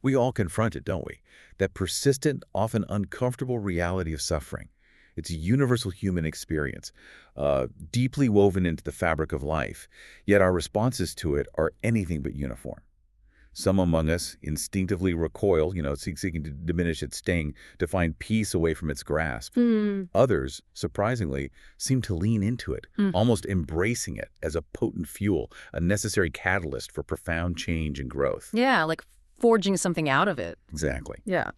We all confront it, don't we? That persistent, often uncomfortable reality of suffering. It's a universal human experience, deeply woven into the fabric of life, yet our responses to it are anything but uniform. Some among us instinctively recoil, seeking to diminish its sting, to find peace away from its grasp. Hmm. Others, surprisingly, seem to lean into it, Hmm. almost embracing it as a potent fuel, a necessary catalyst for profound change and growth. Yeah, like forging something out of it. Exactly. Yeah.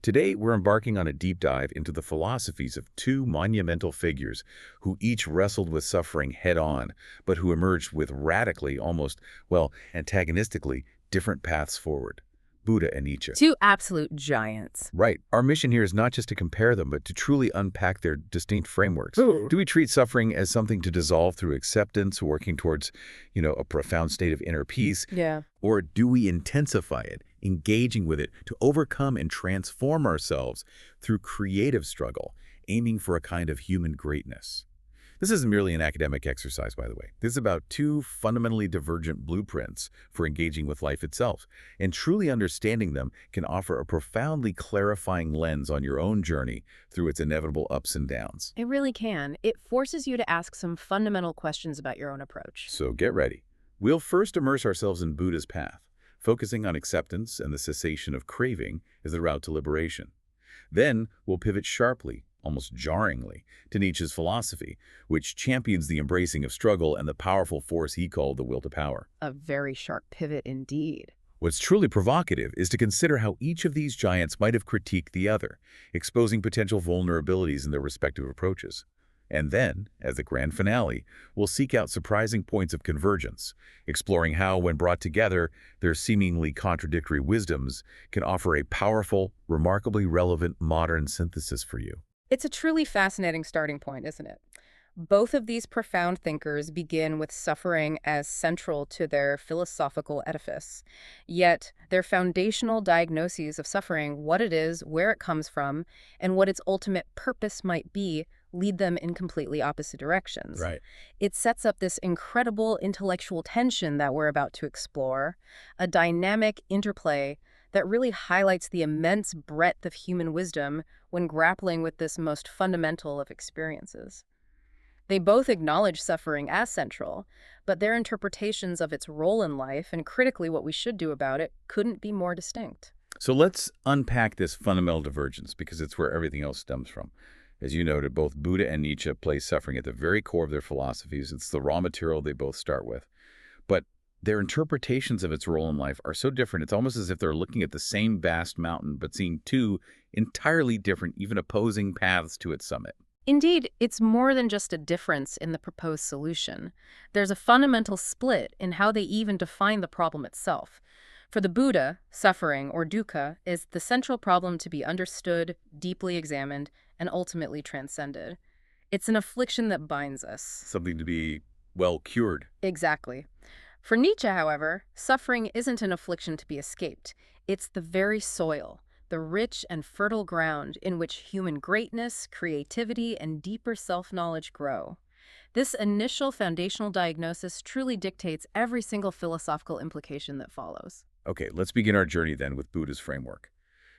Today, we're embarking on a deep dive into the philosophies of two monumental figures who each wrestled with suffering head-on, but who emerged with radically, almost, well, antagonistically, different paths forward. Buddha and Nietzsche. Two absolute giants. Right. Our mission here is not just to compare them, but to truly unpack their distinct frameworks. Ooh. Do we treat suffering as something to dissolve through acceptance, working towards, a profound state of inner peace? Yeah. Or do we intensify it, engaging with it to overcome and transform ourselves through creative struggle, aiming for a kind of human greatness? This isn't merely an academic exercise, by the way. This is about two fundamentally divergent blueprints for engaging with life itself, and truly understanding them can offer a profoundly clarifying lens on your own journey through its inevitable ups and downs. It really can. It forces you to ask some fundamental questions about your own approach. So get ready. We'll first immerse ourselves in Buddha's path, focusing on acceptance and the cessation of craving as the route to liberation. Then we'll pivot sharply, almost jarringly, to Nietzsche's philosophy, which champions the embracing of struggle and the powerful force he called the will to power. A very sharp pivot indeed. What's truly provocative is to consider how each of these giants might have critiqued the other, exposing potential vulnerabilities in their respective approaches. And then, as the grand finale, we'll seek out surprising points of convergence, exploring how, when brought together, their seemingly contradictory wisdoms can offer a powerful, remarkably relevant modern synthesis for you. It's a truly fascinating starting point, isn't it? Both of these profound thinkers begin with suffering as central to their philosophical edifice. Yet, their foundational diagnoses of suffering, what it is, where it comes from, and what its ultimate purpose might be, lead them in completely opposite directions. Right. It sets up this incredible intellectual tension that we're about to explore, a dynamic interplay that really highlights the immense breadth of human wisdom when grappling with this most fundamental of experiences. They both acknowledge suffering as central, but their interpretations of its role in life, and critically what we should do about it, couldn't be more distinct. So let's unpack this fundamental divergence, because it's where everything else stems from. As you noted, both Buddha and Nietzsche place suffering at the very core of their philosophies. It's the raw material they both start with. But their interpretations of its role in life are so different, it's almost as if they're looking at the same vast mountain, but seeing two entirely different, even opposing paths to its summit. Indeed, it's more than just a difference in the proposed solution. There's a fundamental split in how they even define the problem itself. For the Buddha, suffering, or dukkha, is the central problem to be understood, deeply examined, and ultimately transcended. It's an affliction that binds us. Something to be, well, cured. Exactly. For Nietzsche, however, suffering isn't an affliction to be escaped. It's the very soil, the rich and fertile ground in which human greatness, creativity, and deeper self-knowledge grow. This initial foundational diagnosis truly dictates every single philosophical implication that follows. Okay, let's begin our journey then with Buddha's framework.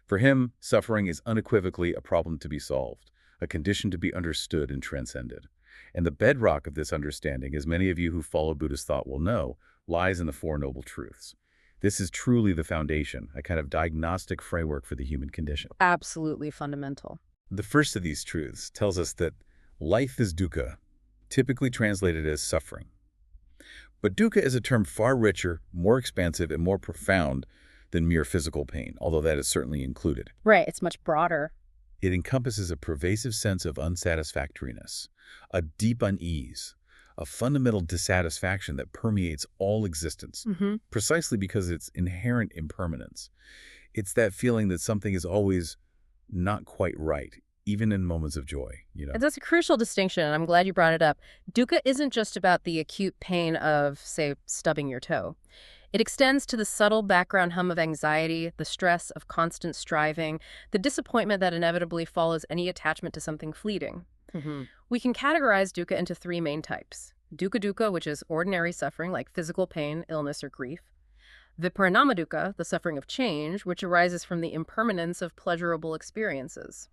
For him, suffering is unequivocally a problem to be solved, a condition to be understood and transcended. And the bedrock of this understanding, as many of you who follow Buddhist thought will know, lies in the Four Noble Truths. This is truly the foundation, a kind of diagnostic framework for the human condition. Absolutely fundamental. The first of these truths tells us that life is dukkha, typically translated as suffering. But dukkha is a term far richer, more expansive, and more profound than mere physical pain, although that is certainly included. Right, it's much broader. It encompasses a pervasive sense of unsatisfactoriness, a deep unease, a fundamental dissatisfaction that permeates all existence, precisely because of its inherent impermanence. It's that feeling that something is always not quite right, even in moments of joy, And that's a crucial distinction, and I'm glad you brought it up. Dukkha isn't just about the acute pain of, say, stubbing your toe. It extends to the subtle background hum of anxiety, the stress of constant striving, the disappointment that inevitably follows any attachment to something fleeting. We can categorize dukkha into three main types. Dukkha dukkha, which is ordinary suffering like physical pain, illness, or grief. Viparinamadukkha, the suffering of change, which arises from the impermanence of pleasurable experiences.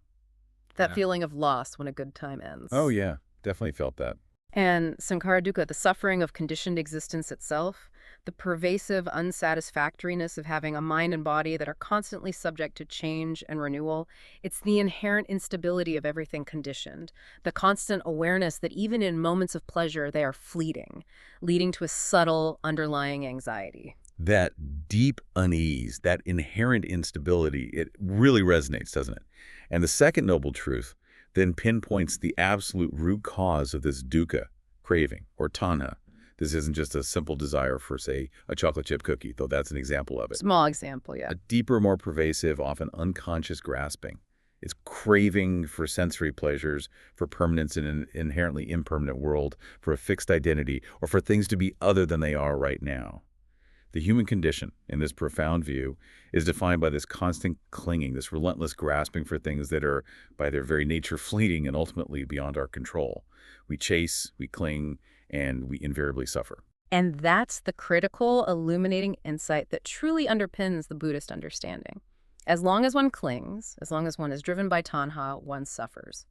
That Yeah. feeling of loss when a good time Oh, ends. yeah. Definitely felt that. And Sankhara dukkha, the suffering of conditioned existence itself, the pervasive unsatisfactoriness of having a mind and body that are constantly subject to change and renewal. It's the inherent instability of everything conditioned, the constant awareness that even in moments of pleasure, they are fleeting, leading to a subtle underlying anxiety. That deep unease, that inherent instability, it really resonates, doesn't it? And the second noble truth then pinpoints the absolute root cause of this dukkha, craving, or tanha. This isn't just a simple desire for, say, a chocolate chip cookie, though that's an example of it. Small example, yeah. A deeper, more pervasive, often unconscious grasping. It's craving for sensory pleasures, for permanence in an inherently impermanent world, for a fixed identity, or for things to be other than they are right now. The human condition, in this profound view, is defined by this constant clinging, this relentless grasping for things that are, by their very nature, fleeting and ultimately beyond our control. We chase, we cling, and we invariably suffer. And that's the critical, illuminating insight that truly underpins the Buddhist understanding. As long as one clings, as long as one is driven by tanha, one suffers.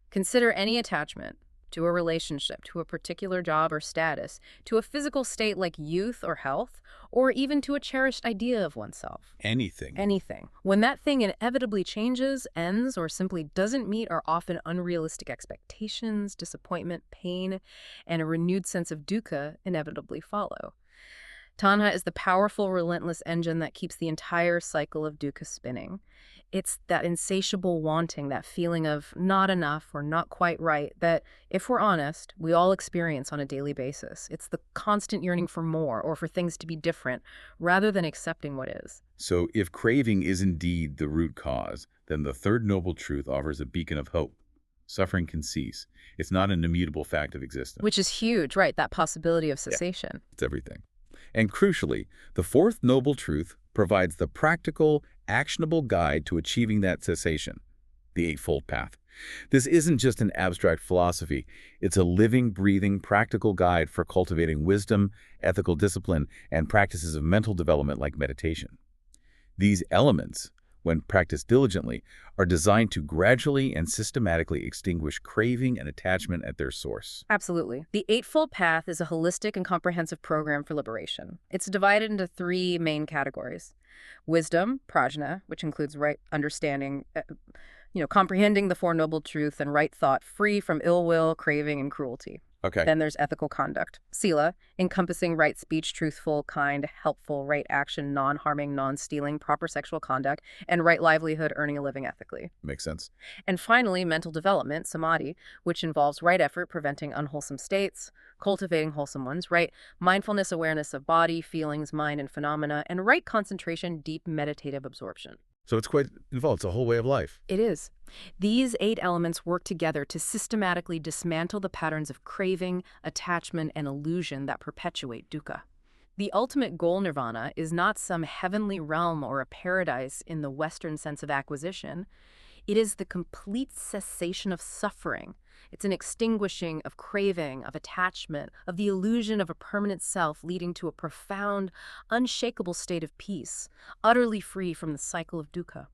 Consider any attachment to a relationship, to a particular job or status, to a physical state like youth or health, or even to a cherished idea of oneself. Anything. Anything. When that thing inevitably changes, ends, or simply doesn't meet our often unrealistic expectations, disappointment, pain, and a renewed sense of dukkha inevitably follow. Tanha is the powerful, relentless engine that keeps the entire cycle of dukkha spinning. It's that insatiable wanting, that feeling of not enough or not quite right that, if we're honest, we all experience on a daily basis. It's the constant yearning for more or for things to be different rather than accepting what is. So if craving is indeed the root cause, then the third noble truth offers a beacon of hope. Suffering can cease. It's not an immutable fact of existence. Which is huge, right? That possibility of Yeah, cessation. it's everything. And crucially, the fourth noble truth provides the practical, actionable guide to achieving that cessation, the Eightfold Path. This isn't just an abstract philosophy. It's a living, breathing, practical guide for cultivating wisdom, ethical discipline, and practices of mental development like meditation. These elements, when practiced diligently, are designed to gradually and systematically extinguish craving and attachment at their source. Absolutely. The Eightfold Path is a holistic and comprehensive program for liberation. It's divided into three main categories. Wisdom, prajna, which includes right understanding, comprehending the Four Noble Truths and right thought, free from ill will, craving, and cruelty. Okay. Then there's ethical conduct. Sila, encompassing right speech, truthful, kind, helpful, right action, non-harming, non-stealing, proper sexual conduct, and right livelihood, earning a living ethically. Makes sense. And finally, mental development, samadhi, which involves right effort, preventing unwholesome states, cultivating wholesome ones, right mindfulness, awareness of body, feelings, mind, and phenomena, and right concentration, deep meditative absorption. So it's quite involved. It's a whole way of life. It is. These 8 elements work together to systematically dismantle the patterns of craving, attachment, and illusion that perpetuate dukkha. The ultimate goal, nirvana, is not some heavenly realm or a paradise in the Western sense of acquisition. It is the complete cessation of suffering. It's an extinguishing of craving, of attachment, of the illusion of a permanent self, leading to a profound, unshakable state of peace, utterly free from the cycle of dukkha.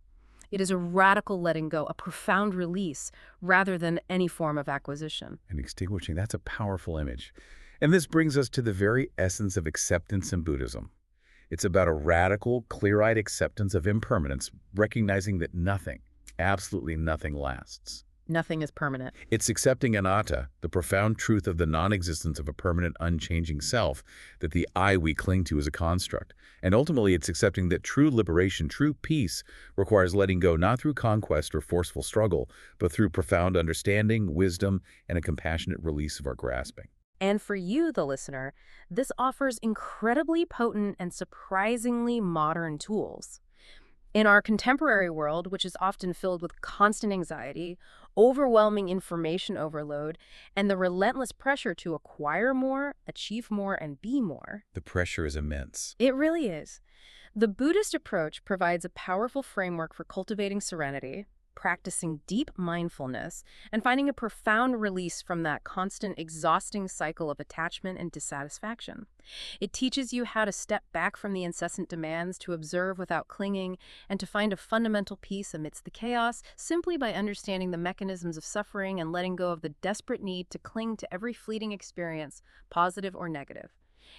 It is a radical letting go, a profound release, rather than any form of acquisition. And extinguishing, that's a powerful image. And this brings us to the very essence of acceptance in Buddhism. It's about a radical, clear-eyed acceptance of impermanence, recognizing that nothing, absolutely nothing lasts. Nothing is permanent. It's accepting anatta, the profound truth of the non-existence of a permanent, unchanging self, that the I we cling to is a construct. And ultimately, it's accepting that true liberation, true peace, requires letting go not through conquest or forceful struggle, but through profound understanding, wisdom, and a compassionate release of our grasping. And for you, the listener, this offers incredibly potent and surprisingly modern tools. In our contemporary world, which is often filled with constant anxiety, overwhelming information overload, and the relentless pressure to acquire more, achieve more, and be more, The pressure is immense. it really is. The Buddhist approach provides a powerful framework for cultivating serenity, practicing deep mindfulness, and finding a profound release from that constant, exhausting cycle of attachment and dissatisfaction. It teaches you how to step back from the incessant demands, to observe without clinging, and to find a fundamental peace amidst the chaos simply by understanding the mechanisms of suffering and letting go of the desperate need to cling to every fleeting experience, positive or negative.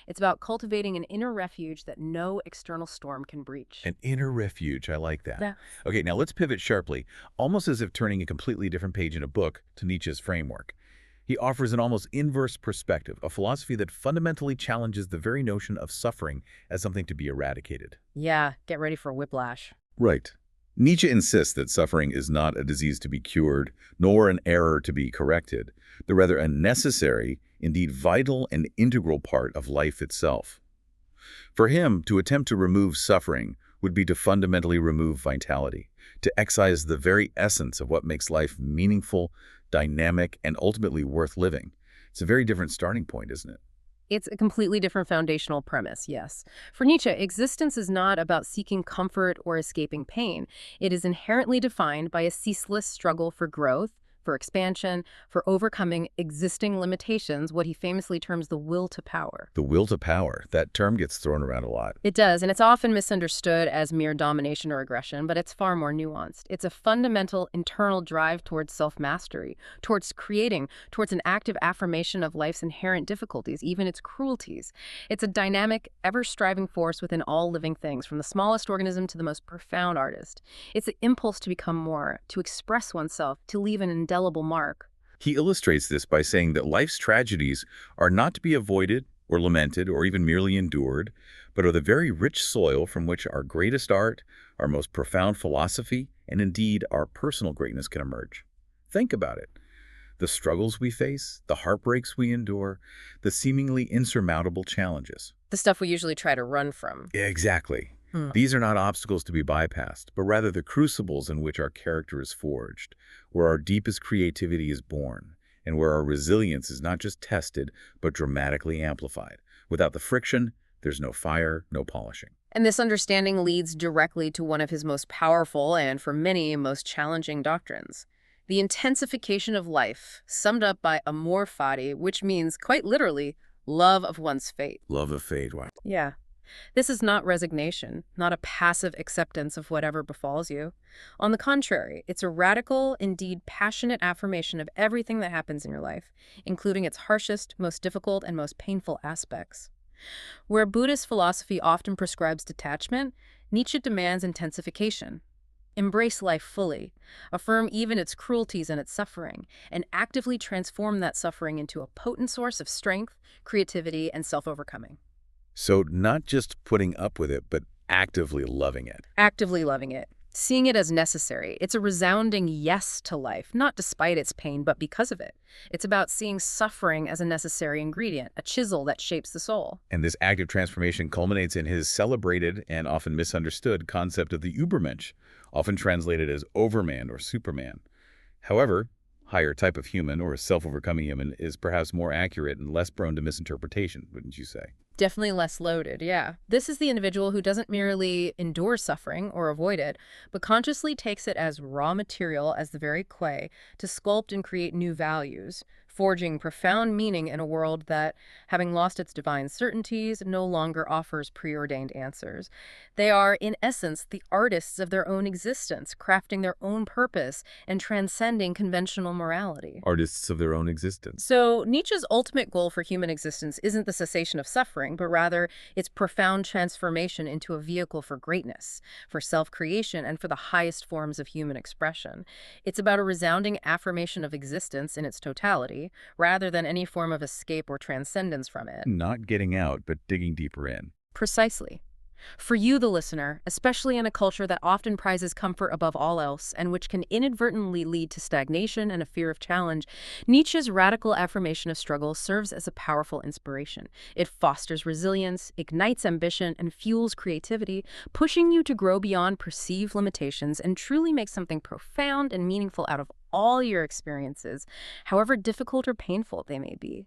It's about cultivating an inner refuge that no external storm can breach. An inner refuge. I like that. Yeah. Okay, now let's pivot sharply, almost as if turning a completely different page in a book to Nietzsche's framework. He offers an almost inverse perspective, a philosophy that fundamentally challenges the very notion of suffering as something to be eradicated. Yeah, get ready for whiplash. Right. Nietzsche insists that suffering is not a disease to be cured, nor an error to be corrected, but rather a necessary, indeed vital and integral part of life itself. For him, to attempt to remove suffering would be to fundamentally remove vitality, to excise the very essence of what makes life meaningful, dynamic, and ultimately worth living. It's a very different starting point, isn't it? It's a completely different foundational premise, yes. For Nietzsche, existence is not about seeking comfort or escaping pain. It is inherently defined by a ceaseless struggle for growth, for expansion, for overcoming existing limitations, what he famously terms the will to power. The will to power, that term gets thrown around a lot. It does, and it's often misunderstood as mere domination or aggression, but it's far more nuanced. It's a fundamental internal drive towards self-mastery, towards creating, towards an active affirmation of life's inherent difficulties, even its cruelties. It's a dynamic, ever-striving force within all living things, from the smallest organism to the most profound artist. It's the impulse to become more, to express oneself, to leave an indelible mark. He illustrates this by saying that life's tragedies are not to be avoided or lamented or even merely endured, but are the very rich soil from which our greatest art, our most profound philosophy, and indeed our personal greatness can emerge. Think about it. The struggles we face, the heartbreaks we endure, the seemingly insurmountable challenges. The stuff we usually try to run from. Exactly. These are not obstacles to be bypassed, but rather the crucibles in which our character is forged, where our deepest creativity is born, and where our resilience is not just tested, but dramatically amplified. Without the friction, there's no fire, no polishing. And this understanding leads directly to one of his most powerful and, for many, most challenging doctrines. The intensification of life, summed up by amor fati, which means, quite literally, love of one's fate. Love of fate, wow. Yeah. This is not resignation, not a passive acceptance of whatever befalls you. On the contrary, it's a radical, indeed passionate affirmation of everything that happens in your life, including its harshest, most difficult, and most painful aspects. Where Buddhist philosophy often prescribes detachment, Nietzsche demands intensification. Embrace life fully, affirm even its cruelties and its suffering, and actively transform that suffering into a potent source of strength, creativity, and self-overcoming. So not just putting up with it, but actively loving it. Actively loving it, seeing it as necessary. It's a resounding yes to life, not despite its pain, but because of it. It's about seeing suffering as a necessary ingredient, a chisel that shapes the soul. And this active transformation culminates in his celebrated and often misunderstood concept of the Übermensch, often translated as Overman or Superman. However, higher type of human or self-overcoming human is perhaps more accurate and less prone to misinterpretation, wouldn't you say? Definitely less loaded, yeah. This is the individual who doesn't merely endure suffering or avoid it, but consciously takes it as raw material, as the very clay, to sculpt and create new values, forging profound meaning in a world that, having lost its divine certainties, no longer offers preordained answers. They are, in essence, the artists of their own existence, crafting their own purpose and transcending conventional morality. Artists of their own existence. So Nietzsche's ultimate goal for human existence isn't the cessation of suffering, but rather its profound transformation into a vehicle for greatness, for self-creation, and for the highest forms of human expression. It's about a resounding affirmation of existence in its totality, rather than any form of escape or transcendence from it. Not getting out, but digging deeper in. Precisely. For you, the listener, especially in a culture that often prizes comfort above all else and which can inadvertently lead to stagnation and a fear of challenge, Nietzsche's radical affirmation of struggle serves as a powerful inspiration. It fosters resilience, ignites ambition, and fuels creativity, pushing you to grow beyond perceived limitations and truly make something profound and meaningful out of all your experiences, however difficult or painful they may be.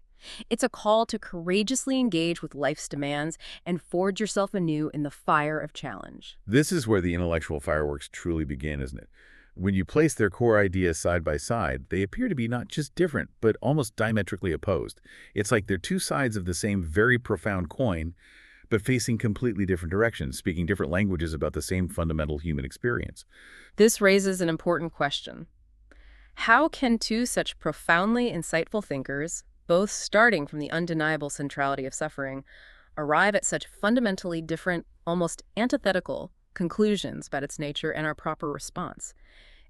It's a call to courageously engage with life's demands and forge yourself anew in the fire of challenge. This is where the intellectual fireworks truly begin, isn't it? When you place their core ideas side by side, they appear to be not just different, but almost diametrically opposed. It's like they're two sides of the same very profound coin, but facing completely different directions, speaking different languages about the same fundamental human experience. This raises an important question. How can two such profoundly insightful thinkers, both starting from the undeniable centrality of suffering, arrive at such fundamentally different, almost antithetical conclusions about its nature and our proper response?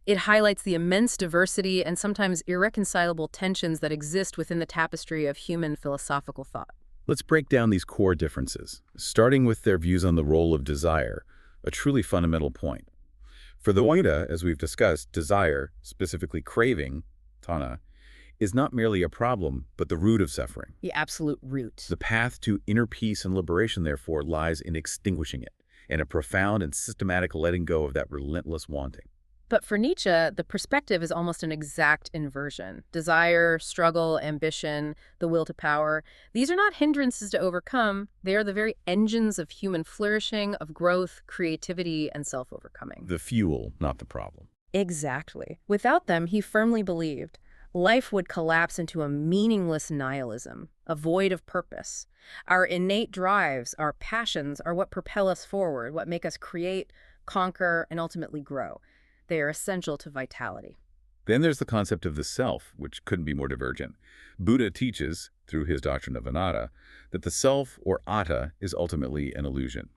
It highlights the immense diversity and sometimes irreconcilable tensions that exist within the tapestry of human philosophical thought. Let's break down these core differences, starting with their views on the role of desire, a truly fundamental point. For the Buddha, as we've discussed, desire, specifically craving, tanha, is not merely a problem, but the root of suffering. The absolute root. The path to inner peace and liberation, therefore, lies in extinguishing it, and a profound and systematic letting go of that relentless wanting. But for Nietzsche, the perspective is almost an exact inversion. Desire, struggle, ambition, the will to power, these are not hindrances to overcome. They are the very engines of human flourishing, of growth, creativity, and self-overcoming. The fuel, not the problem. Exactly. Without them, he firmly believed, life would collapse into a meaningless nihilism, a void of purpose. Our innate drives, our passions, are what propel us forward, what make us create, conquer, and ultimately grow. They are essential to vitality. Then there's the concept of the self, which couldn't be more divergent. Buddha teaches, through his doctrine of anatta, that the self, or atta, is ultimately an illusion.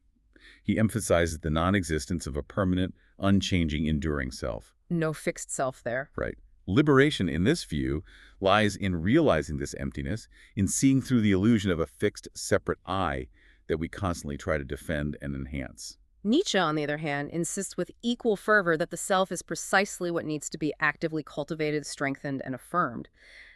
He emphasizes the non-existence of a permanent, unchanging, enduring self. No fixed self there. Right. Liberation, in this view, lies in realizing this emptiness, in seeing through the illusion of a fixed, separate I that we constantly try to defend and enhance. Nietzsche, on the other hand, insists with equal fervor that the self is precisely what needs to be actively cultivated, strengthened, and affirmed.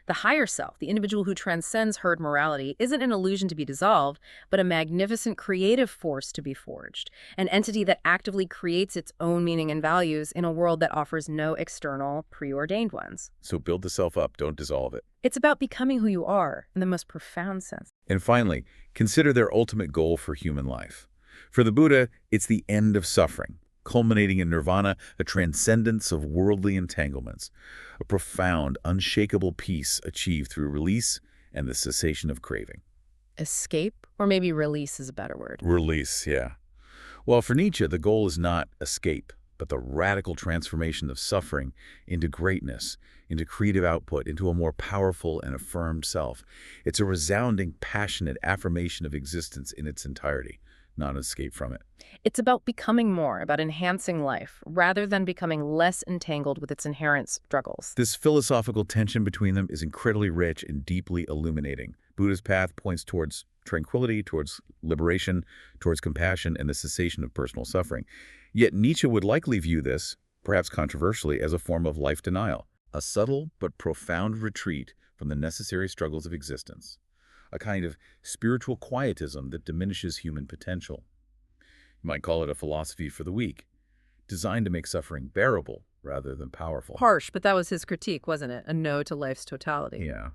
The higher self, the individual who transcends herd morality, isn't an illusion to be dissolved, but a magnificent creative force to be forged, an entity that actively creates its own meaning and values in a world that offers no external, preordained ones. So build the self up, don't dissolve it. It's about becoming who you are, in the most profound sense. And finally, consider their ultimate goal for human life. For the Buddha, it's the end of suffering, culminating in nirvana, a transcendence of worldly entanglements, a profound, unshakable peace achieved through release and the cessation of craving. Escape, or maybe release is a better word. Release, yeah. Well, for Nietzsche, the goal is not escape, but the radical transformation of suffering into greatness, into creative output, into a more powerful and affirmed self. It's a resounding, passionate affirmation of existence in its entirety, not an escape from it. It's about becoming more, about enhancing life, rather than becoming less entangled with its inherent struggles. This philosophical tension between them is incredibly rich and deeply illuminating. Buddha's path points towards tranquility, towards liberation, towards compassion, and the cessation of personal suffering. Yet Nietzsche would likely view this, perhaps controversially, as a form of life denial, a subtle but profound retreat from the necessary struggles of existence, a kind of spiritual quietism that diminishes human potential. You might call it a philosophy for the weak, designed to make suffering bearable rather than powerful. Harsh, but that was his critique, wasn't it? A no to life's totality. Yeah.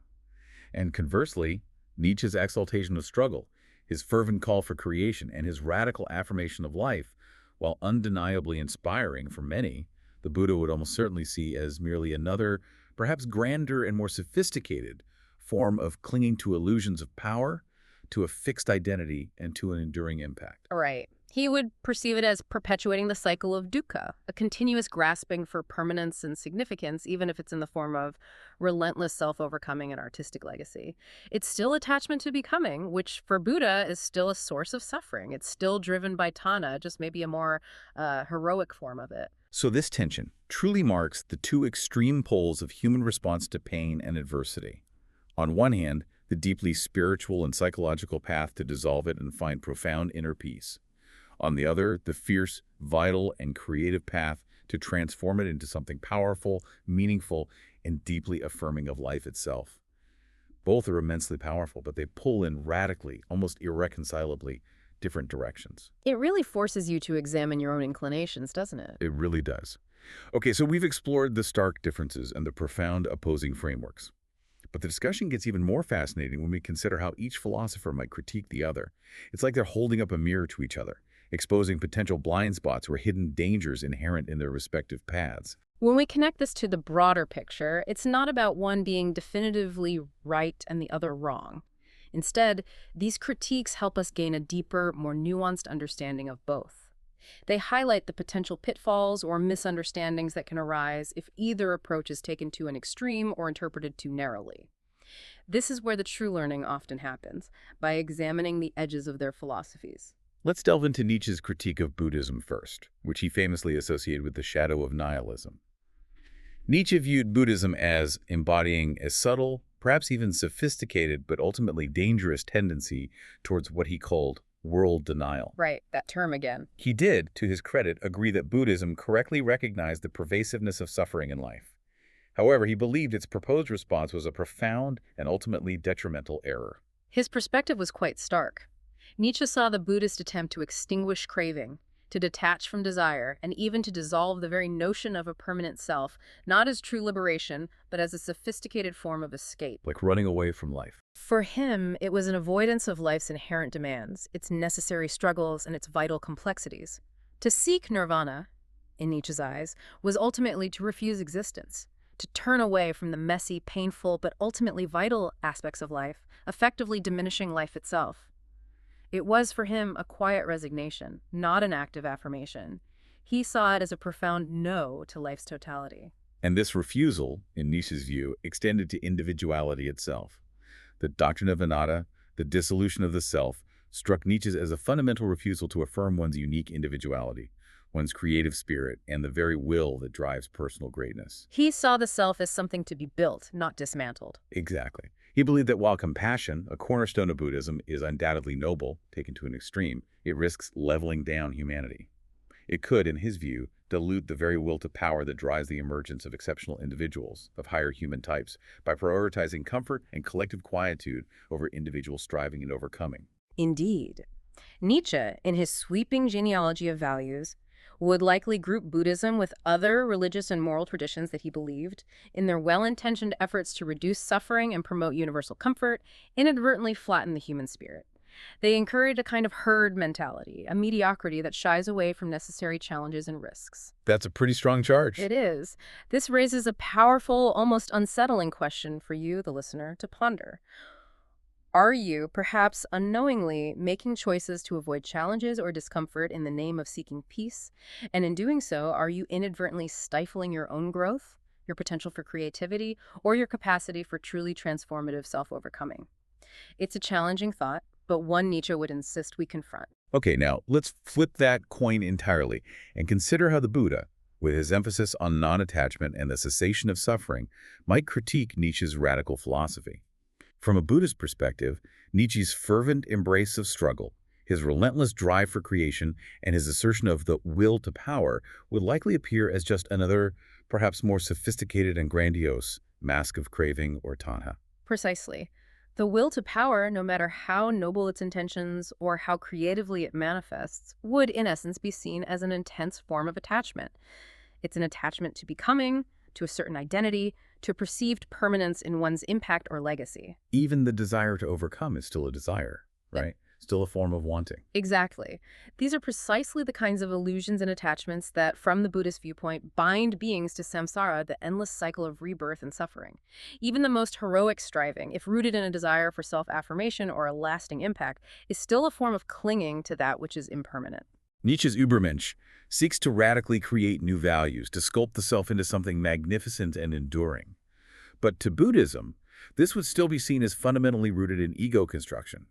And conversely, Nietzsche's exaltation of struggle, his fervent call for creation, and his radical affirmation of life, while undeniably inspiring for many, the Buddha would almost certainly see as merely another, perhaps grander and more sophisticated form of clinging to illusions of power, to a fixed identity, and to an enduring impact. Right. He would perceive it as perpetuating the cycle of dukkha, a continuous grasping for permanence and significance, even if it's in the form of relentless self-overcoming and artistic legacy. It's still attachment to becoming, which for Buddha is still a source of suffering. It's still driven by tanha, just maybe a more heroic form of it. So this tension truly marks the two extreme poles of human response to pain and adversity. On one hand, the deeply spiritual and psychological path to dissolve it and find profound inner peace. On the other, the fierce, vital, and creative path to transform it into something powerful, meaningful, and deeply affirming of life itself. Both are immensely powerful, but they pull in radically, almost irreconcilably, different directions. It really forces you to examine your own inclinations, doesn't it? It really does. Okay, so we've explored the stark differences and the profound opposing frameworks. But the discussion gets even more fascinating when we consider how each philosopher might critique the other. It's like they're holding up a mirror to each other, exposing potential blind spots or hidden dangers inherent in their respective paths. When we connect this to the broader picture, it's not about one being definitively right and the other wrong. Instead, these critiques help us gain a deeper, more nuanced understanding of both. They highlight the potential pitfalls or misunderstandings that can arise if either approach is taken to an extreme or interpreted too narrowly. This is where the true learning often happens, by examining the edges of their philosophies. Let's delve into Nietzsche's critique of Buddhism first, which he famously associated with the shadow of nihilism. Nietzsche viewed Buddhism as embodying a subtle, perhaps even sophisticated, but ultimately dangerous tendency towards what he called world denial. Right, that term again. He did, to his credit, agree that Buddhism correctly recognized the pervasiveness of suffering in life. However, he believed its proposed response was a profound and ultimately detrimental error. His perspective was quite stark. Nietzsche saw the Buddhist attempt to extinguish craving, to detach from desire, and even to dissolve the very notion of a permanent self, not as true liberation, but as a sophisticated form of escape. Like running away from life. For him, it was an avoidance of life's inherent demands, its necessary struggles, and its vital complexities. To seek nirvana, in Nietzsche's eyes, was ultimately to refuse existence, to turn away from the messy, painful, but ultimately vital aspects of life, effectively diminishing life itself. It was for him a quiet resignation, not an act of affirmation. He saw it as a profound no to life's totality. And this refusal, in Nietzsche's view, extended to individuality itself. The doctrine of anatta, the dissolution of the self, struck Nietzsche as a fundamental refusal to affirm one's unique individuality, one's creative spirit, and the very will that drives personal greatness. He saw the self as something to be built, not dismantled. Exactly. He believed that while compassion, a cornerstone of Buddhism, is undoubtedly noble, taken to an extreme, it risks leveling down humanity. It could, in his view, dilute the very will to power that drives the emergence of exceptional individuals, of higher human types, by prioritizing comfort and collective quietude over individual striving and overcoming. Indeed. Nietzsche, in his sweeping genealogy of values, would likely group Buddhism with other religious and moral traditions that he believed, in their well-intentioned efforts to reduce suffering and promote universal comfort, inadvertently flatten the human spirit. They encourage a kind of herd mentality, a mediocrity that shies away from necessary challenges and risks. That's a pretty strong charge. It is. This raises a powerful, almost unsettling question for you, the listener, to ponder. Are you, perhaps unknowingly, making choices to avoid challenges or discomfort in the name of seeking peace? And in doing so, are you inadvertently stifling your own growth, your potential for creativity, or your capacity for truly transformative self-overcoming? It's a challenging thought, but one Nietzsche would insist we confront. Okay, now let's flip that coin entirely and consider how the Buddha, with his emphasis on non-attachment and the cessation of suffering, might critique Nietzsche's radical philosophy. From a Buddhist perspective, Nietzsche's fervent embrace of struggle, his relentless drive for creation, and his assertion of the will to power would likely appear as just another, perhaps more sophisticated and grandiose, mask of craving or tanha. Precisely. The will to power, no matter how noble its intentions or how creatively it manifests, would in essence be seen as an intense form of attachment. It's an attachment to becoming, to a certain identity, to perceived permanence in one's impact or legacy. Even the desire to overcome is still a desire, right? Still a form of wanting. Exactly. These are precisely the kinds of illusions and attachments that, from the Buddhist viewpoint, bind beings to samsara, the endless cycle of rebirth and suffering. Even the most heroic striving, if rooted in a desire for self-affirmation or a lasting impact, is still a form of clinging to that which is impermanent. Nietzsche's Übermensch seeks to radically create new values, to sculpt the self into something magnificent and enduring. But to Buddhism, this would still be seen as fundamentally rooted in ego construction,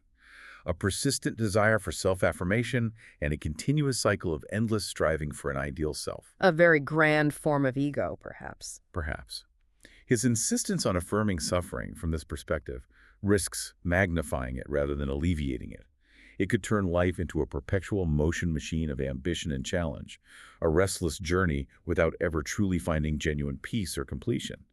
a persistent desire for self-affirmation and a continuous cycle of endless striving for an ideal self. A very grand form of ego, perhaps. Perhaps. His insistence on affirming suffering from this perspective risks magnifying it rather than alleviating it. It could turn life into a perpetual motion machine of ambition and challenge, a restless journey without ever truly finding genuine peace or completion.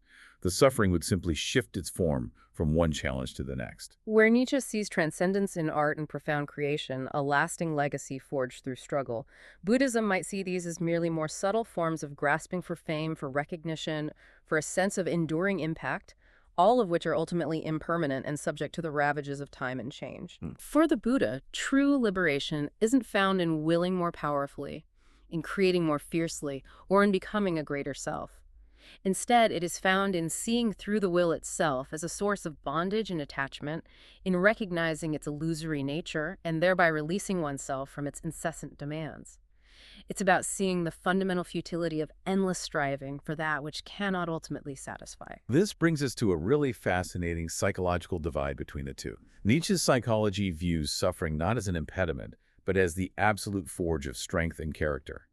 The suffering would simply shift its form from one challenge to the next. Where Nietzsche sees transcendence in art and profound creation, a lasting legacy forged through struggle, Buddhism might see these as merely more subtle forms of grasping for fame, for recognition, for a sense of enduring impact, all of which are ultimately impermanent and subject to the ravages of time and change. For the Buddha, true liberation isn't found in willing more powerfully, in creating more fiercely, or in becoming a greater self. Instead, it is found in seeing through the will itself as a source of bondage and attachment, in recognizing its illusory nature, and thereby releasing oneself from its incessant demands. It's about seeing the fundamental futility of endless striving for that which cannot ultimately satisfy. This brings us to a really fascinating psychological divide between the two. Nietzsche's psychology views suffering not as an impediment, but as the absolute forge of strength and character.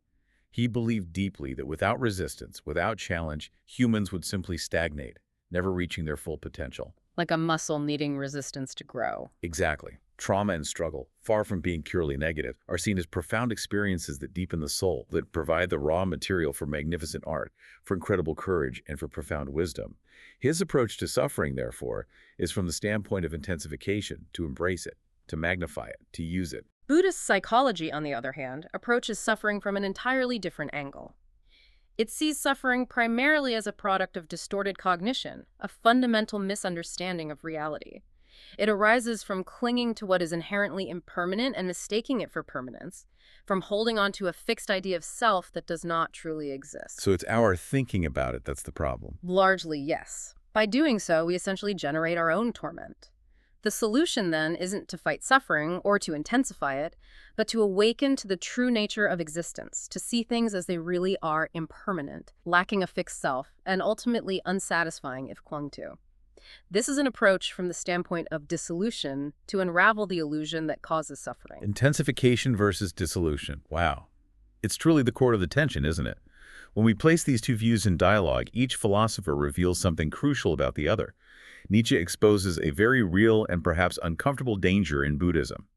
He believed deeply that without resistance, without challenge, humans would simply stagnate, never reaching their full potential. Like a muscle needing resistance to grow. Exactly. Trauma and struggle, far from being purely negative, are seen as profound experiences that deepen the soul, that provide the raw material for magnificent art, for incredible courage, and for profound wisdom. His approach to suffering, therefore, is from the standpoint of intensification, to embrace it, to magnify it, to use it. Buddhist psychology, on the other hand, approaches suffering from an entirely different angle. It sees suffering primarily as a product of distorted cognition, a fundamental misunderstanding of reality. It arises from clinging to what is inherently impermanent and mistaking it for permanence, from holding on to a fixed idea of self that does not truly exist. So it's our thinking about it that's the problem. Largely, yes. By doing so, we essentially generate our own torment. The solution, then, isn't to fight suffering or to intensify it, but to awaken to the true nature of existence, to see things as they really are impermanent, lacking a fixed self, and ultimately unsatisfying if clung to. This is an approach from the standpoint of dissolution to unravel the illusion that causes suffering. Intensification versus dissolution. Wow. It's truly the core of the tension, isn't it? When we place these two views in dialogue, each philosopher reveals something crucial about the other. Nietzsche exposes a very real and perhaps uncomfortable danger in Buddhism,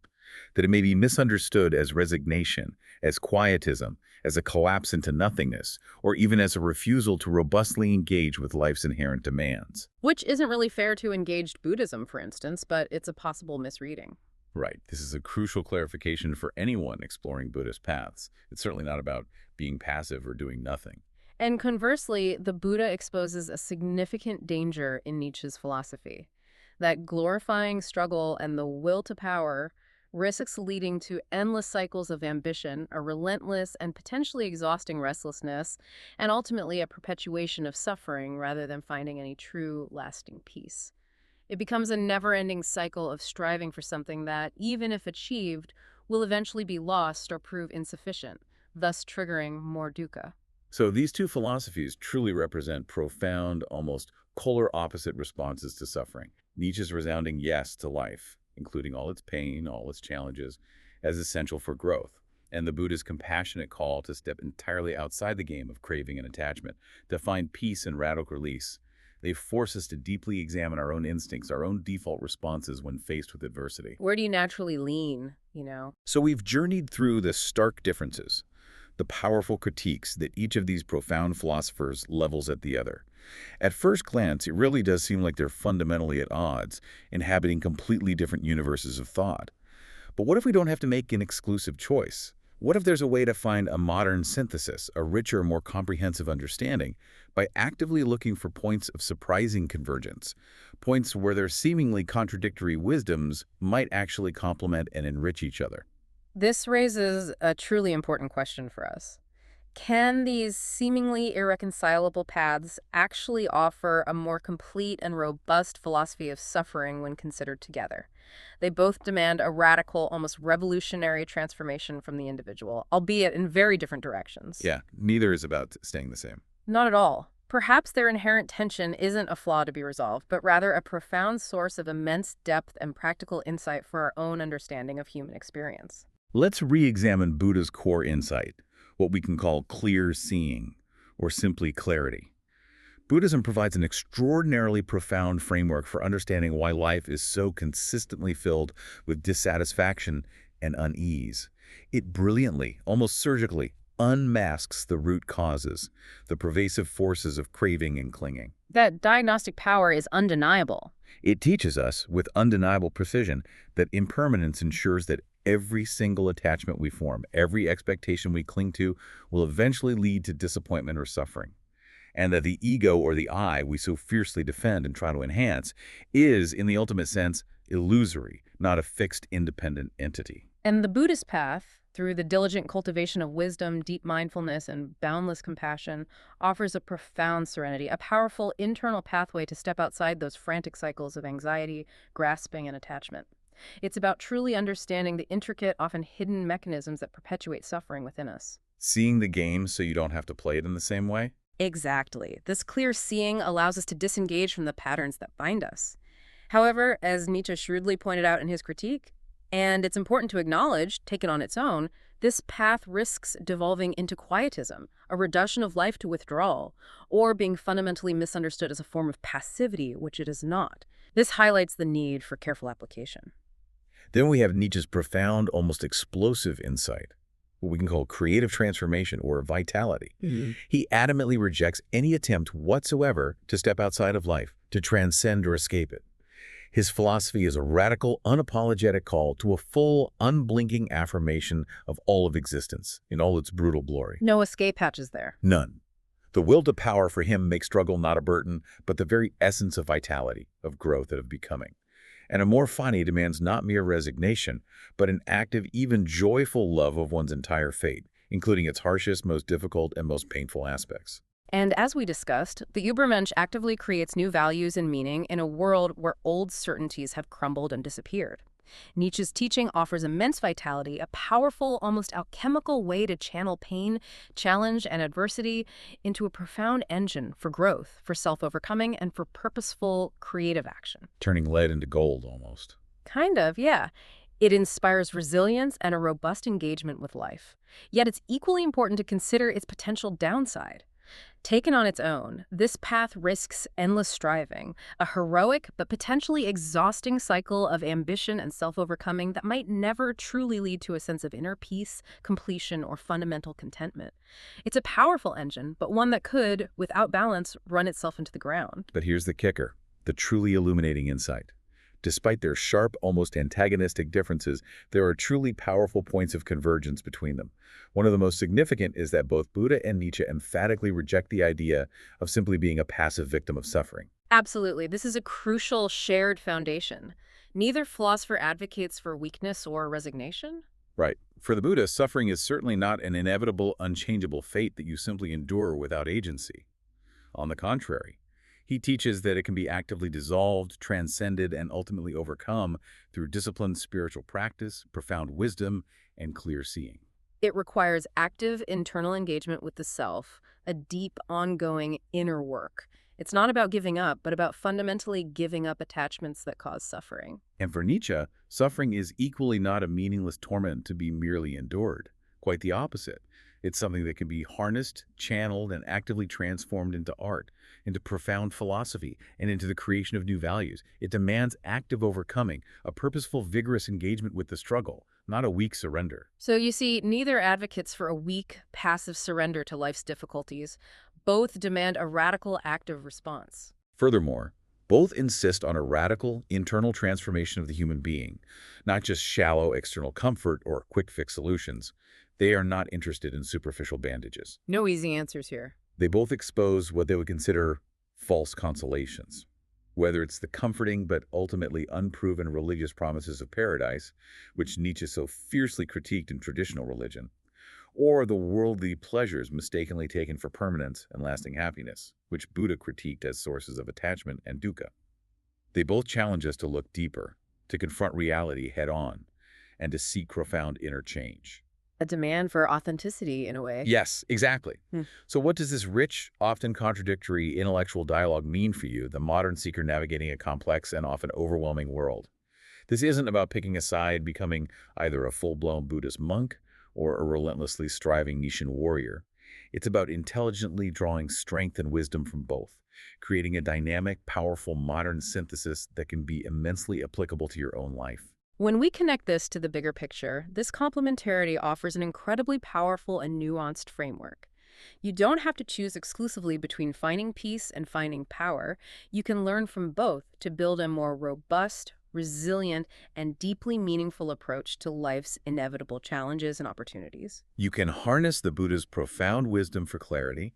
that it may be misunderstood as resignation, as quietism, as a collapse into nothingness, or even as a refusal to robustly engage with life's inherent demands. Which isn't really fair to engaged Buddhism, for instance, but it's a possible misreading. Right. This is a crucial clarification for anyone exploring Buddhist paths. It's certainly not about being passive or doing nothing. And conversely, the Buddha exposes a significant danger in Nietzsche's philosophy, that glorifying struggle and the will to power risks leading to endless cycles of ambition, a relentless and potentially exhausting restlessness, and ultimately a perpetuation of suffering rather than finding any true, lasting peace. It becomes a never-ending cycle of striving for something that, even if achieved, will eventually be lost or prove insufficient, thus triggering more dukkha. So these two philosophies truly represent profound, almost polar opposite responses to suffering. Nietzsche's resounding yes to life, including all its pain, all its challenges, as essential for growth, and the Buddha's compassionate call to step entirely outside the game of craving and attachment, to find peace and radical release. They force us to deeply examine our own instincts, our own default responses when faced with adversity. Where do you naturally lean, you know? So we've journeyed through the stark differences, the powerful critiques that each of these profound philosophers levels at the other. At first glance, it really does seem like they're fundamentally at odds, inhabiting completely different universes of thought. But what if we don't have to make an exclusive choice? What if there's a way to find a modern synthesis, a richer, more comprehensive understanding, by actively looking for points of surprising convergence, points where their seemingly contradictory wisdoms might actually complement and enrich each other? This raises a truly important question for us. Can these seemingly irreconcilable paths actually offer a more complete and robust philosophy of suffering when considered together? They both demand a radical, almost revolutionary transformation from the individual, albeit in very different directions. Yeah, neither is about staying the same. Not at all. Perhaps their inherent tension isn't a flaw to be resolved, but rather a profound source of immense depth and practical insight for our own understanding of human experience. Let's re-examine Buddha's core insight, what we can call clear seeing, or simply clarity. Buddhism provides an extraordinarily profound framework for understanding why life is so consistently filled with dissatisfaction and unease. It brilliantly, almost surgically, unmasks the root causes, the pervasive forces of craving and clinging. That diagnostic power is undeniable. It teaches us, with undeniable precision, that impermanence ensures that every single attachment we form, every expectation we cling to, will eventually lead to disappointment or suffering. And that the ego or the I we so fiercely defend and try to enhance is, in the ultimate sense, illusory, not a fixed, independent entity. And the Buddhist path, through the diligent cultivation of wisdom, deep mindfulness, and boundless compassion, offers a profound serenity, a powerful internal pathway to step outside those frantic cycles of anxiety, grasping, and attachment. It's about truly understanding the intricate, often hidden mechanisms that perpetuate suffering within us. Seeing the game so you don't have to play it in the same way? Exactly. This clear seeing allows us to disengage from the patterns that bind us. However, as Nietzsche shrewdly pointed out in his critique, and it's important to acknowledge, taken on its own, this path risks devolving into quietism, a reduction of life to withdrawal, or being fundamentally misunderstood as a form of passivity, which it is not. This highlights the need for careful application. Then we have Nietzsche's profound, almost explosive insight, what we can call creative transformation or vitality. He adamantly rejects any attempt whatsoever to step outside of life, to transcend or escape it. His philosophy is a radical, unapologetic call to a full, unblinking affirmation of all of existence in all its brutal glory. No escape hatches there. None. The will to power for him makes struggle not a burden, but the very essence of vitality, of growth, and of becoming. And amor fati demands not mere resignation, but an active, even joyful love of one's entire fate, including its harshest, most difficult, and most painful aspects. And as we discussed, the Übermensch actively creates new values and meaning in a world where old certainties have crumbled and disappeared. Nietzsche's teaching offers immense vitality, a powerful, almost alchemical way to channel pain, challenge, and adversity into a profound engine for growth, for self-overcoming, and for purposeful, creative action. Turning lead into gold, almost. Kind of, yeah. It inspires resilience and a robust engagement with life. Yet it's equally important to consider its potential downside. Taken on its own, this path risks endless striving, a heroic but potentially exhausting cycle of ambition and self-overcoming that might never truly lead to a sense of inner peace, completion, or fundamental contentment. It's a powerful engine, but one that could, without balance, run itself into the ground. But here's the kicker, the truly illuminating insight. Despite their sharp, almost antagonistic differences, there are truly powerful points of convergence between them. One of the most significant is that both Buddha and Nietzsche emphatically reject the idea of simply being a passive victim of suffering. Absolutely. This is a crucial shared foundation. Neither philosopher advocates for weakness or resignation. Right. For the Buddha, suffering is certainly not an inevitable, unchangeable fate that you simply endure without agency. On the contrary, he teaches that it can be actively dissolved, transcended, and ultimately overcome through disciplined spiritual practice, profound wisdom, and clear seeing. It requires active internal engagement with the self, a deep, ongoing inner work. It's not about giving up, but about fundamentally giving up attachments that cause suffering. And for Nietzsche, suffering is equally not a meaningless torment to be merely endured. Quite the opposite. It's something that can be harnessed, channeled, and actively transformed into art, into profound philosophy, and into the creation of new values. It demands active overcoming, a purposeful, vigorous engagement with the struggle, not a weak surrender. So you see, neither advocates for a weak, passive surrender to life's difficulties. Both demand a radical, active response. Furthermore, both insist on a radical, internal transformation of the human being, not just shallow external comfort or quick-fix solutions. They are not interested in superficial bandages. No easy answers here. They both expose what they would consider false consolations, whether it's the comforting but ultimately unproven religious promises of paradise, which Nietzsche so fiercely critiqued in traditional religion, or the worldly pleasures mistakenly taken for permanence and lasting happiness, which Buddha critiqued as sources of attachment and dukkha. They both challenge us to look deeper, to confront reality head-on, and to seek profound inner change. A demand for authenticity, in a way. Yes, exactly. So what does this rich, often contradictory intellectual dialogue mean for you, the modern seeker navigating a complex and often overwhelming world? This isn't about picking a side, becoming either a full-blown Buddhist monk or a relentlessly striving Nietzschean warrior. It's about intelligently drawing strength and wisdom from both, creating a dynamic, powerful, modern synthesis that can be immensely applicable to your own life. When we connect this to the bigger picture, this complementarity offers an incredibly powerful and nuanced framework. You don't have to choose exclusively between finding peace and finding power. You can learn from both to build a more robust, resilient, and deeply meaningful approach to life's inevitable challenges and opportunities. You can harness the Buddha's profound wisdom for clarity,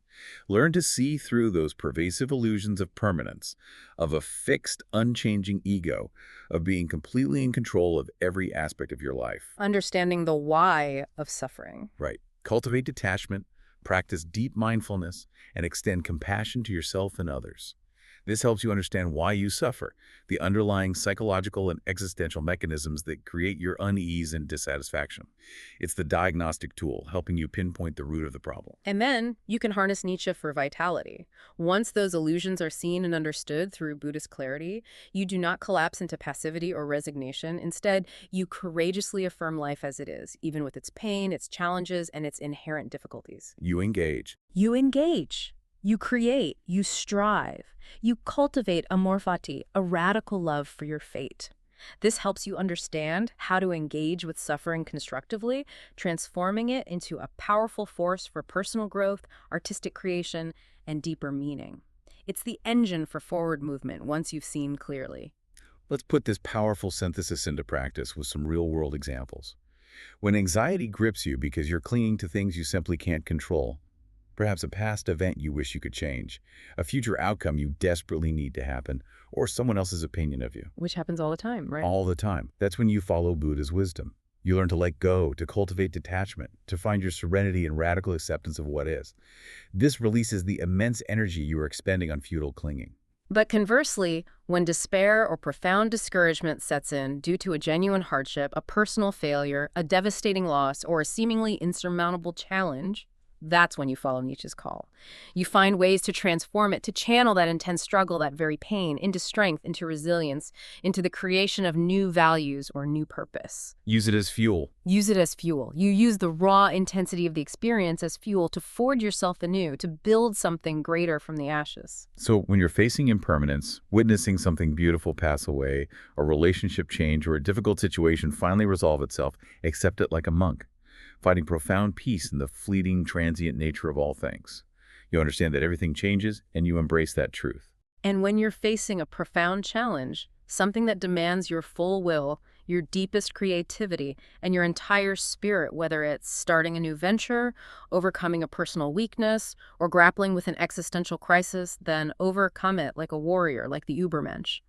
learn to see through those pervasive illusions of permanence, of a fixed, unchanging ego, of being completely in control of every aspect of your life. Understanding the why of suffering. Right. Cultivate detachment, practice deep mindfulness, and extend compassion to yourself and others. This helps you understand why you suffer, the underlying psychological and existential mechanisms that create your unease and dissatisfaction. It's the diagnostic tool helping you pinpoint the root of the problem. And then you can harness Nietzsche for vitality. Once those illusions are seen and understood through Buddhist clarity, you do not collapse into passivity or resignation. Instead, you courageously affirm life as it is, even with its pain, its challenges, and its inherent difficulties. You engage. You engage. You create. You strive. You cultivate amor fati, a radical love for your fate. This helps you understand how to engage with suffering constructively, transforming it into a powerful force for personal growth, artistic creation, and deeper meaning. It's the engine for forward movement once you've seen clearly. Let's put this powerful synthesis into practice with some real-world examples. When anxiety grips you because you're clinging to things you simply can't control, perhaps a past event you wish you could change, a future outcome you desperately need to happen, or someone else's opinion of you. Which happens all the time, right? All the time. That's when you follow Buddha's wisdom. You learn to let go, to cultivate detachment, to find your serenity and radical acceptance of what is. This releases the immense energy you are expending on futile clinging. But conversely, when despair or profound discouragement sets in due to a genuine hardship, a personal failure, a devastating loss, or a seemingly insurmountable challenge, that's when you follow Nietzsche's call. You find ways to transform it, to channel that intense struggle, that very pain, into strength, into resilience, into the creation of new values or new purpose. Use it as fuel. Use it as fuel. You use the raw intensity of the experience as fuel to forge yourself anew, to build something greater from the ashes. So when you're facing impermanence, witnessing something beautiful pass away, a relationship change, or a difficult situation finally resolve itself, accept it like a monk, finding profound peace in the fleeting, transient nature of all things. You understand that everything changes, and you embrace that truth. And when you're facing a profound challenge, something that demands your full will, your deepest creativity, and your entire spirit, whether it's starting a new venture, overcoming a personal weakness, or grappling with an existential crisis, then overcome it like a warrior, like the Übermensch.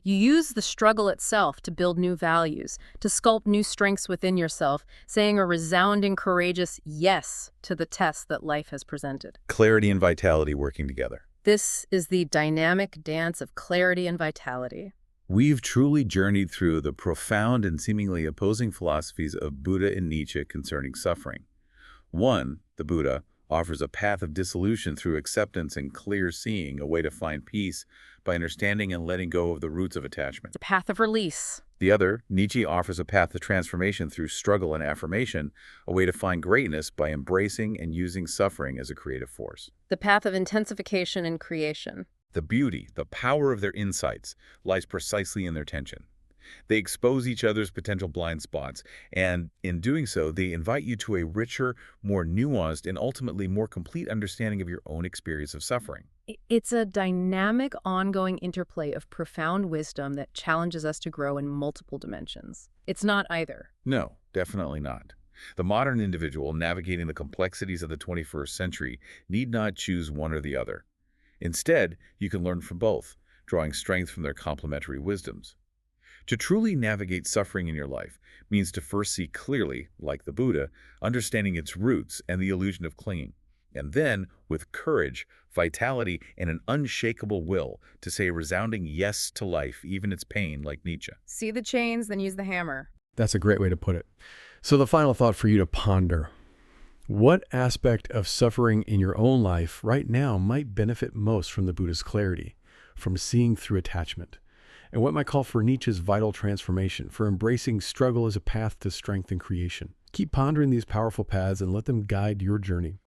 You use the struggle itself to build new values, to sculpt new strengths within yourself, saying a resounding, courageous yes to the test that life has presented. Clarity and vitality working together. This is the dynamic dance of clarity and vitality. We've truly journeyed through the profound and seemingly opposing philosophies of Buddha and Nietzsche concerning suffering. One, the Buddha, offers a path of dissolution through acceptance and clear seeing, a way to find peace by understanding and letting go of the roots of attachment. The path of release. The other, Nietzsche, offers a path of transformation through struggle and affirmation, a way to find greatness by embracing and using suffering as a creative force. The path of intensification and creation. The beauty, the power of their insights lies precisely in their tension. They expose each other's potential blind spots, and in doing so, they invite you to a richer, more nuanced, and ultimately more complete understanding of your own experience of suffering. It's a dynamic, ongoing interplay of profound wisdom that challenges us to grow in multiple dimensions. It's not either. No, definitely not. The modern individual navigating the complexities of the 21st century need not choose one or the other. Instead, you can learn from both, drawing strength from their complementary wisdoms. To truly navigate suffering in your life means to first see clearly, like the Buddha, understanding its roots and the illusion of clinging, and then, with courage, vitality, and an unshakable will, to say a resounding yes to life, even its pain, like Nietzsche. See the chains, then use the hammer. That's a great way to put it. So the final thought for you to ponder: what aspect of suffering in your own life right now might benefit most from the Buddha's clarity, from seeing through attachment? And what might call for Nietzsche's vital transformation, for embracing struggle as a path to strength and creation? Keep pondering these powerful paths and let them guide your journey.